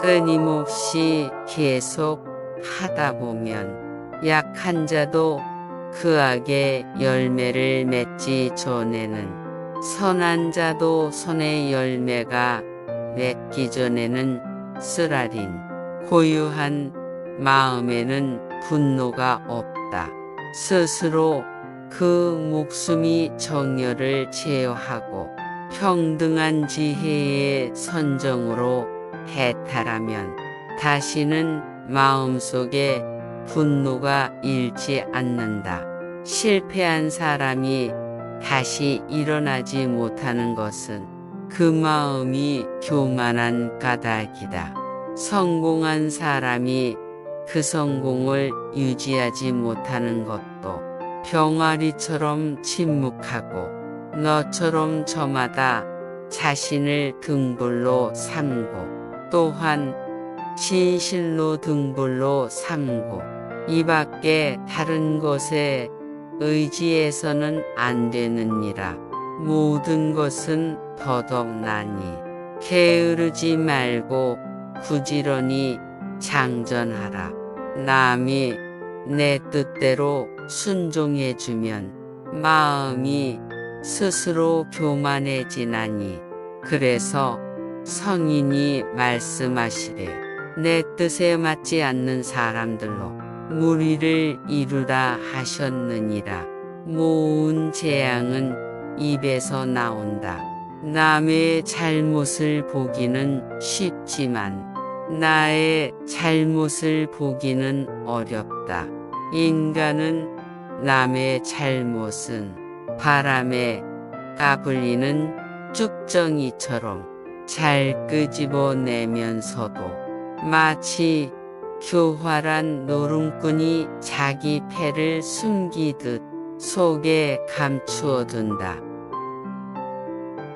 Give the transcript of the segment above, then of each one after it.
끊임없이 계속 하다 보면 약한 자도 그 악의 열매를 맺기 전에는, 선한 자도 선의 열매가 맺기 전에는 쓰라린 고유한 마음에는 분노가 없다. 스스로 그 목숨이 정열을 제어하고 평등한 지혜의 선정으로 해탈하면 다시는 마음속에 분노가 일지 않는다. 실패한 사람이 다시 일어나지 못하는 것은 그 마음이 교만한 까닭이다. 성공한 사람이 그 성공을 유지하지 못하는 것도 병아리처럼 침묵하고 너처럼 저마다 자신을 등불로 삼고 또한 진실로 등불로 삼고 이 밖에 다른 것에 의지해서는 안 되느니라. 모든 것은 더덥나니 게으르지 말고 부지런히 장전하라. 남이 내 뜻대로 순종해주면 마음이 스스로 교만해지나니, 그래서 성인이 말씀하시되 내 뜻에 맞지 않는 사람들로 무리를 이루라 하셨느니라. 모은 재앙은 입에서 나온다. 남의 잘못을 보기는 쉽지만 나의 잘못을 보기는 어렵다. 인간은 남의 잘못은 바람에 까불리는 쭉정이처럼 잘 끄집어내면서도 마치 교활한 노름꾼이 자기 패를 숨기듯 속에 감추어둔다.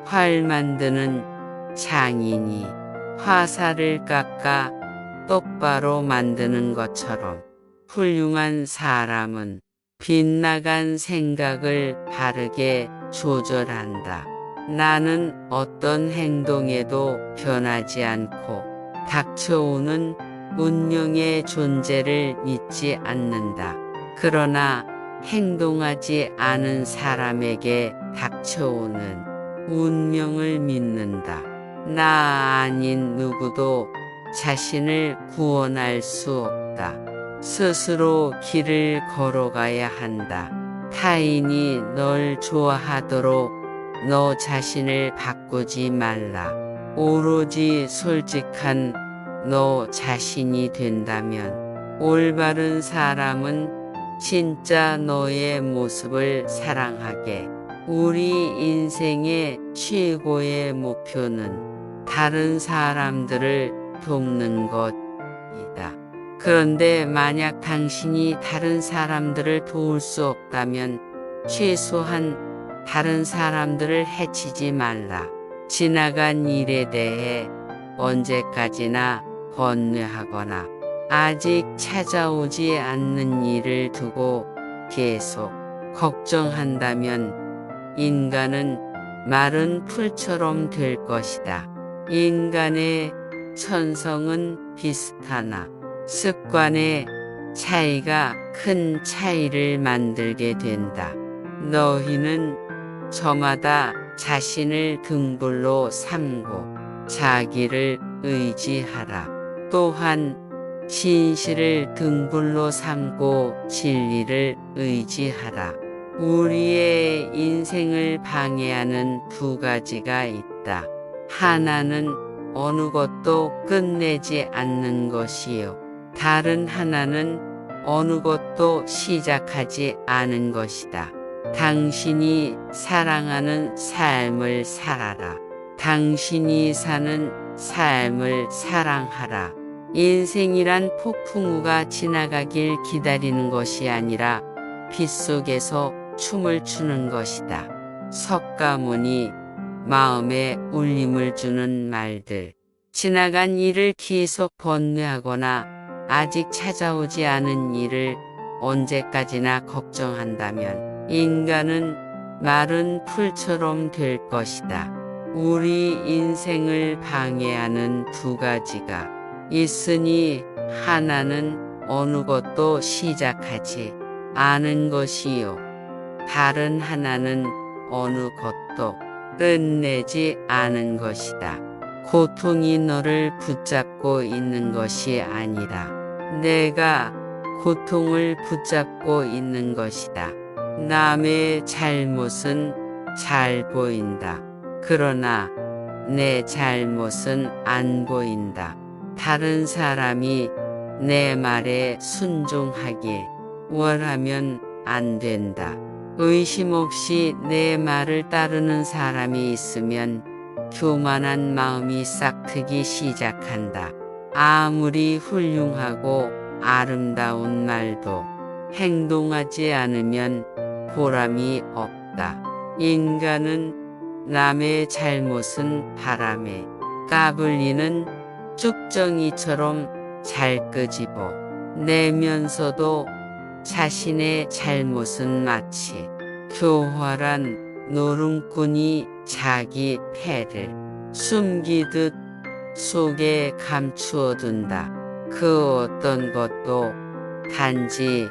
활 만드는 장인이 화살을 깎아 똑바로 만드는 것처럼 훌륭한 사람은 빗나간 생각을 바르게 조절한다. 나는 어떤 행동에도 변하지 않고 닥쳐오는 운명의 존재를 믿지 않는다. 그러나 행동하지 않은 사람에게 닥쳐오는 운명을 믿는다. 나 아닌 누구도 자신을 구원할 수 없다. 스스로 길을 걸어가야 한다. 타인이 널 좋아하도록 너 자신을 바꾸지 말라. 오로지 솔직한 너 자신이 된다면 올바른 사람은 진짜 너의 모습을 사랑하게. 우리 인생의 최고의 목표는 다른 사람들을 돕는 것이다. 그런데 만약 당신이 다른 사람들을 도울 수 없다면 최소한 다른 사람들을 해치지 말라. 지나간 일에 대해 언제까지나 번뇌하거나 아직 찾아오지 않는 일을 두고 계속 걱정한다면 인간은 마른 풀처럼 될 것이다. 인간의 천성은 비슷하나 습관의 차이가 큰 차이를 만들게 된다. 너희는 저마다 자신을 등불로 삼고 자기를 의지하라. 또한 진실을 등불로 삼고 진리를 의지하라. 우리의 인생을 방해하는 두 가지가 있다. 하나는 어느 것도 끝내지 않는 것이요. 다른 하나는 어느 것도 시작하지 않은 것이다. 당신이 사랑하는 삶을 살아라. 당신이 사는 삶을 사랑하라. 인생이란 폭풍우가 지나가길 기다리는 것이 아니라 빗속에서 춤을 추는 것이다. 석가모니 마음에 울림을 주는 말들. 지나간 일을 계속 번뇌하거나 아직 찾아오지 않은 일을 언제까지나 걱정한다면 인간은 마른 풀처럼 될 것이다. 우리 인생을 방해하는 두 가지가 있으니 하나는 어느 것도 시작하지 않은 것이요 다른 하나는 어느 것도 끝내지 않은 것이다. 고통이 너를 붙잡고 있는 것이 아니라 내가 고통을 붙잡고 있는 것이다. 남의 잘못은 잘 보인다. 그러나 내 잘못은 안 보인다. 다른 사람이 내 말에 순종하길 원하면 안 된다. 의심 없이 내 말을 따르는 사람이 있으면 교만한 마음이 싹트기 시작한다. 아무리 훌륭하고 아름다운 말도 행동하지 않으면 보람이 없다. 인간은 남의 잘못은 바람에 까불리는 쭉정이처럼 잘 끄집어 내면서도 자신의 잘못은 마치 교활한 노름꾼이 자기 패를 숨기듯 속에 감추어 둔다. 그 어떤 것도 단지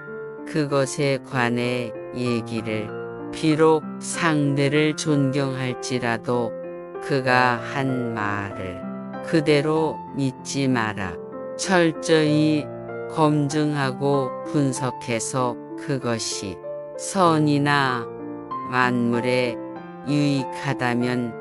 그것에 관해 얘기를 비록 상대를 존경할지라도 그가 한 말을 그대로 믿지 마라. 철저히 검증하고 분석해서 그것이 선이나 만물에 유익하다면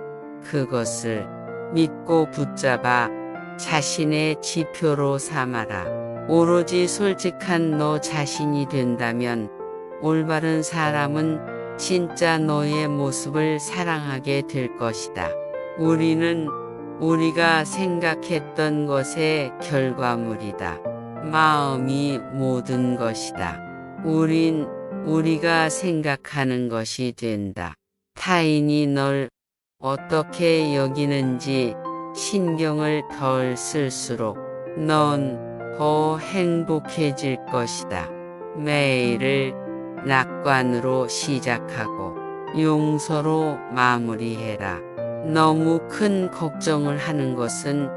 그것을 믿고 붙잡아 자신의 지표로 삼아라. 오로지 솔직한 너 자신이 된다면 올바른 사람은 진짜 너의 모습을 사랑하게 될 것이다. 우리는 우리가 생각했던 것의 결과물이다. 마음이 모든 것이다. 우린 우리가 생각하는 것이 된다. 타인이 널 어떻게 여기는지 신경을 덜 쓸수록 넌 더 행복해질 것이다. 매일을 낙관으로 시작하고 용서로 마무리해라. 너무 큰 걱정을 하는 것은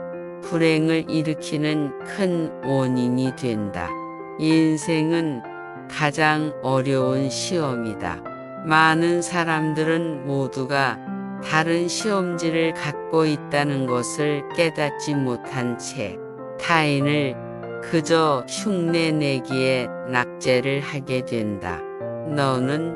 불행을 일으키는 큰 원인이 된다. 인생은 가장 어려운 시험이다. 많은 사람들은 모두가 다른 시험지를 갖고 있다는 것을 깨닫지 못한 채 타인을 그저 흉내내기에 낙제를 하게 된다. 너는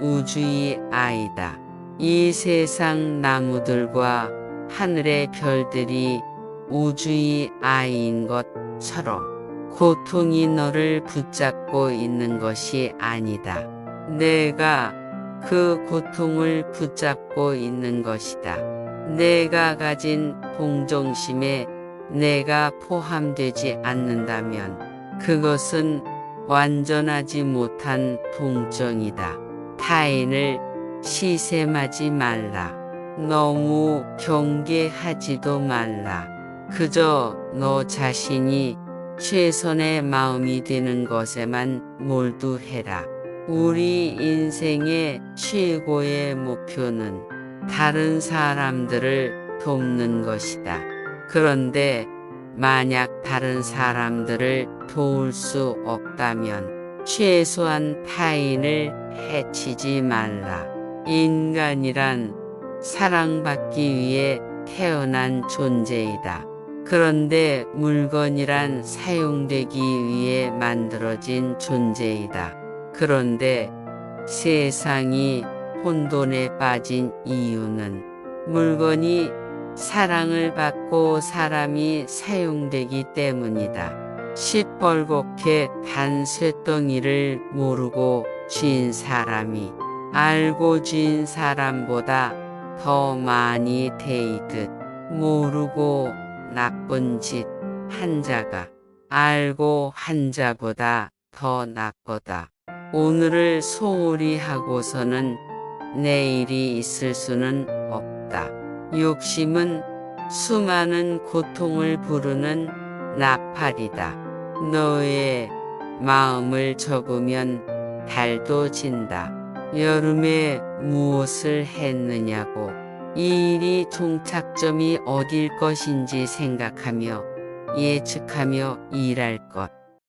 우주의 아이다. 이 세상 나무들과 하늘의 별들이 우주의 아이인 것처럼 고통이 너를 붙잡고 있는 것이 아니다. 내가 그 고통을 붙잡고 있는 것이다. 내가 가진 동정심에 내가 포함되지 않는다면 그것은 완전하지 못한 동정이다. 타인을 시샘하지 말라. 너무 경계하지도 말라. 그저 너 자신이 최선의 마음이 되는 것에만 몰두해라. 우리 인생의 최고의 목표는 다른 사람들을 돕는 것이다. 그런데 만약 다른 사람들을 도울 수 없다면 최소한 타인을 해치지 말라. 인간이란 사랑받기 위해 태어난 존재이다. 그런데 물건이란 사용되기 위해 만들어진 존재이다. 그런데 세상이 혼돈에 빠진 이유는 물건이 사랑을 받고 사람이 사용되기 때문이다. 시뻘겋게 단 쇳덩이를 모르고 쥔 사람이 알고 쥔 사람보다 더 많이 데이듯 모르고 나쁜 짓 한 자가 알고 한 자보다 더 나쁘다. 오늘을 소홀히 하고서는 내일이 있을 수는 없다. 욕심은 수많은 고통을 부르는 나팔이다. 너의 마음을 접으면 달도 진다. 여름에 무엇을 했느냐고 이 일이 종착점이 어딜 것인지 생각하며 예측하며 일할 것.